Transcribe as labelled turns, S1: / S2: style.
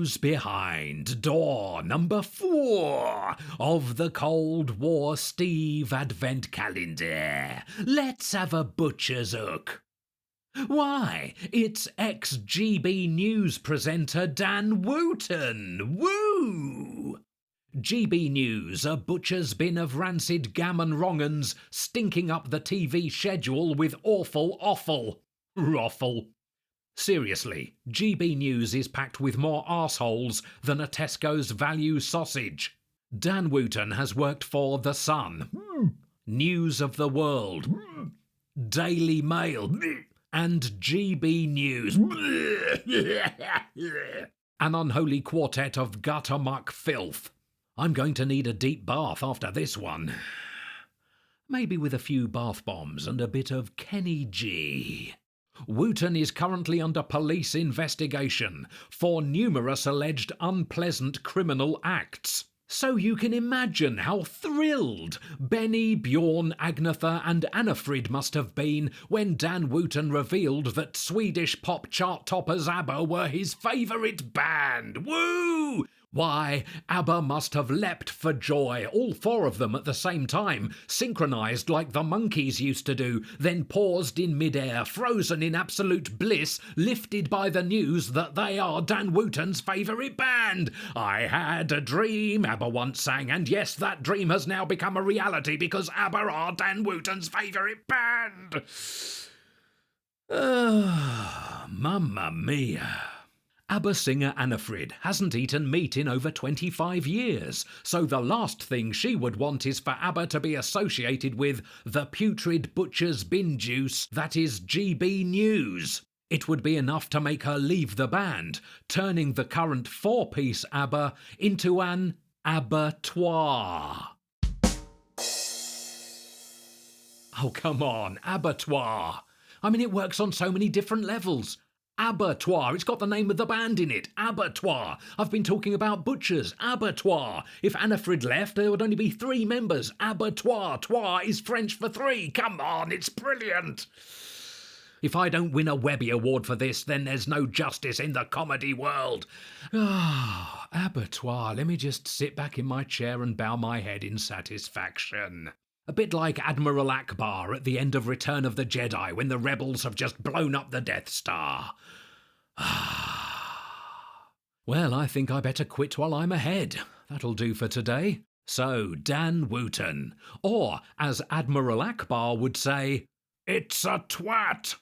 S1: Who's behind door number 4 of the Cold War Steve Advent Calendar? Let's have a butcher's hook. Why, it's ex-GB News presenter Dan Wootton. Woo! GB News, a butcher's bin of rancid gammon wrong'uns, stinking up the TV schedule with awful offal. Roffle. Seriously, GB News is packed with more arseholes than a Tesco's value sausage. Dan Wootton has worked for The Sun, News of the World, Daily Mail, and GB News. An unholy quartet of gutter-muck filth. I'm going to need a deep bath after this one. Maybe with a few bath bombs and a bit of Kenny G. Wootton is currently under police investigation for numerous alleged unpleasant criminal acts. So you can imagine how thrilled Benny, Bjorn, Agnetha and Annafrid must have been when Dan Wootton revealed that Swedish pop chart toppers ABBA were his favourite band. Woo! Why, ABBA must have leapt for joy, all 4 of them at the same time, synchronised like the monkeys used to do, then paused in midair, frozen in absolute bliss, lifted by the news that they are Dan Wootton's favourite band. I had a dream, ABBA once sang, and yes, that dream has now become a reality because ABBA are Dan Wootton's favourite band. Mamma mia. ABBA singer Annafrid hasn't eaten meat in over 25 years, so the last thing she would want is for ABBA to be associated with the putrid butcher's bin juice that is GB News. It would be enough to make her leave the band, turning the current 4-piece ABBA into an abattoir. Oh, come on, abattoir. I mean, it works on so many different levels. Abattoir, it's got the name of the band in it. Abattoir. I've been talking about butchers. Abattoir. If Annafrid left, there would only be 3 members. Abattoir. Toir is French for 3. Come on, it's brilliant. If I don't win a Webby Award for this, then there's no justice in the comedy world. Abattoir. Let me just sit back in my chair and bow my head in satisfaction. A bit like Admiral Akbar at the end of Return of the Jedi when the rebels have just blown up the Death Star. Well, I think I better quit while I'm ahead. That'll do for today. So, Dan Wootton. Or, as Admiral Akbar would say, it's a twat.